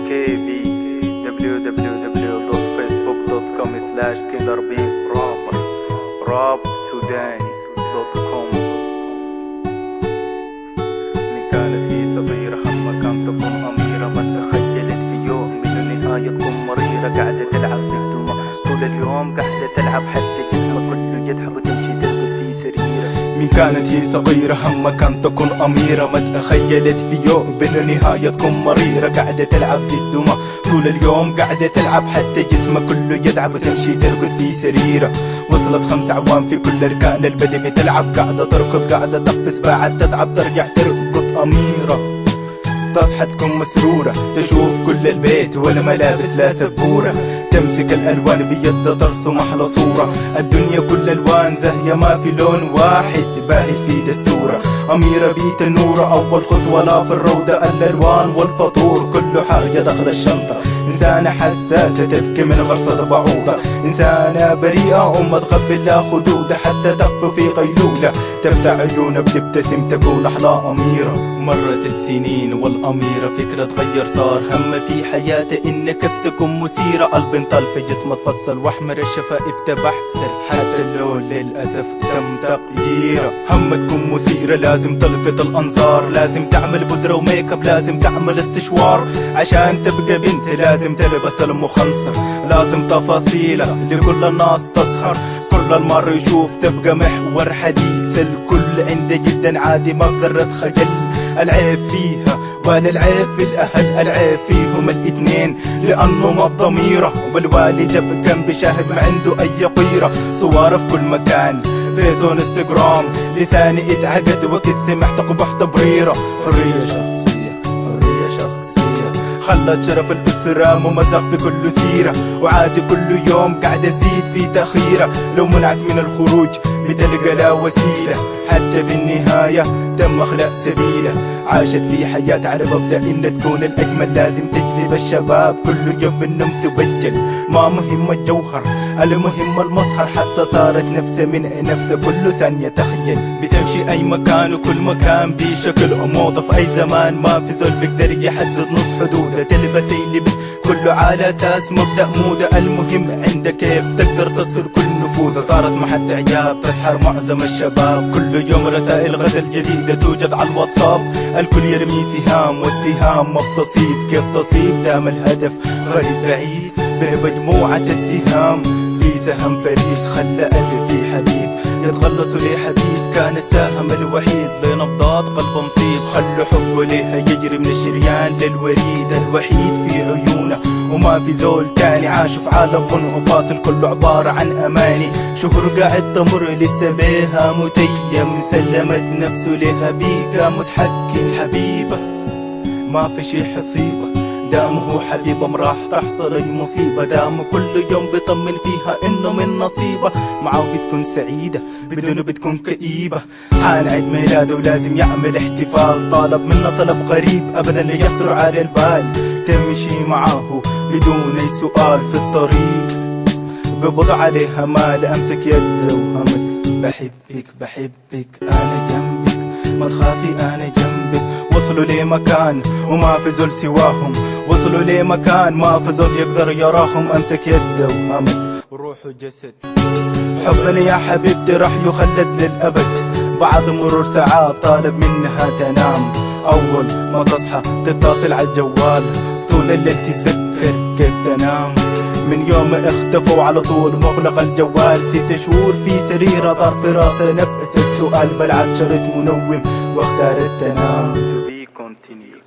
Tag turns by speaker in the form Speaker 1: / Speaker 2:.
Speaker 1: KB www.facebook.com/killerbeat راب سوداني.com. من كانت هي صغيرة همها كان تكون أميرة، ما تخيلت في يوم إنه نهاية تكون مريرة. قاعدة تلعب بالدمى طول اليوم، قاعدة تلعب حتى جسمها كله يضحك وتمشي ترقد في سريرة.
Speaker 2: من كانت هي صغيرة همها كان تكون أميرة، ما تخيلت في يوم بأنه نهاية تكون مريرة. قاعدة تلعب بالدمى طول اليوم، قاعدة تلعب حتى جسمها كله يدعب وتمشي ترقد في سريرة. وصلت 5 أعوام في كل أركان البدن تلعب، قاعدة تركض قاعدة تقفز بعد تتعب ترجع ترقد أميرة. تصحى تكون مسرورة، تشوف كل البيت والملابس لا سبورة، تمسك الألوان بيدها ترسم أحلى صورة. الدنيا كل ألوان زاهية ما في لون واحد باهت في دستورة. أميرة بيت النورة أول خطوة لا في الروضة، الألوان والفطور كل حاجة داخل الشنطة. إنسانة حساسة تبكي من غرصة بعوضة، إنسانة بريئة أم تقبل لا خدود حتى تقف في قيلولة. تفتح عيونها بتبتسم تكون أحلى أميرة. مرت السنين والأميرة فكرة تغير، صار هم في حياتها إن كيف تكون مثيرة. قلب انطل في جسمها تفصل واحمر الشفائف تبحسر، حتى اللون للأسف تم تغييره. هم تكون مثيرة لازم تلفت الأنظار، لازم تعمل بودرة وميك اب، لازم تعمل استشوار. عشان تبقى بنت لازم تلبس المخنصر، لازم تفاصيلها لكل الناس تسخر. كل المر يشوف تبقى محور حديث الكل، عنده جدا عادي ما بذرة خجل. العيب فيها ولا العيب في الأهل، العيب فيهم الاثنين لأنه ما بضميره. والوالدة كان بشاهد ما عنده أي قيرة، صوره في كل مكان فيس وانستغرام، لساني اتعقد وقت سمح تقبح تبريره. حرية شخصية حرية شخصية خلت شرف الأسرة ممزق في كل سيرة، وعادي كل يوم قاعد أزيد في تأخيرة. لو منعت من الخروج بتلقى لا وسيلة، حتى في النهاية تم اخلاء سبيله. عاشت في حياة عرب ابدا ان تكون الاجمل، لازم تجذب الشباب كل يوم منهم تبجل. ما مهم الجوهر المهم المظهر، حتى صارت نفسها من نفسها كل ثانية تخجل. بتمشي اي مكان وكل مكان بشكل موضة، في اي زمان ما في زول بيقدر يحدد نص حدوده. تلبس اي لبس كله على اساس مبدأ موضة، المهم عندك كيف تقدر تصل كل نفوذها. صارت محط اعجاب تسحر معظم الشباب، كل يوم رسائل غزل جديدة توجد على الواتساب. الكل يرمي سهام والسهام ما بتصيب، كيف تصيب دام الهدف غريب بعيد. بمجموعة السهام في سهم فريد، خلى ألف في حبيب يتخلص لحبيب كان السهم الوحيد. لنبضات قلبه مصيب، خلوا حبه ليها يجري من الشريان للوريد. الوحيد في عيونه وما في زول تاني، عاش في عالم منفصل كله عبارة عن أماني. شهور قاعد تمر لسه بيها متيم، سلمت نفسه لها بيها متحكم. حبيبة ما في شي حصيبة دام هو حبيبة، راح تحصل اي مصيبة. دام كل يوم بيطمن فيها انه من نصيبة، معه بتكون سعيدة بدونه بتكون كئيبة. حان عيد ميلاده ولازم يعمل احتفال، طالب منه طلب غريب ابدا لا يخطر على البال. تمشي معه بدون اي سؤال في الطريق، ببضع عليها مال امسك يده وهمس. بحبك بحبك انا جنبك، ما تخافي انا جنبك. وصلوا لمكان وما في زول سواهم، وصلوا لمكان ما في زول يقدر يراهم. امسك يده وهمس روح وجسد. حبنا يا حبيبتي راح يخلد للابد، بعد مرور ساعات طالب منها تنام. اول ما تصحى تتصل على الجوال، طول الليل تتذكر كيف تنام. من يوم اختفوا على طول مغلق الجوال، 6 شهور في سريرة دار في راسه نفس السؤال. بلعت شريط منوم واختارت تنام.
Speaker 1: To be continued.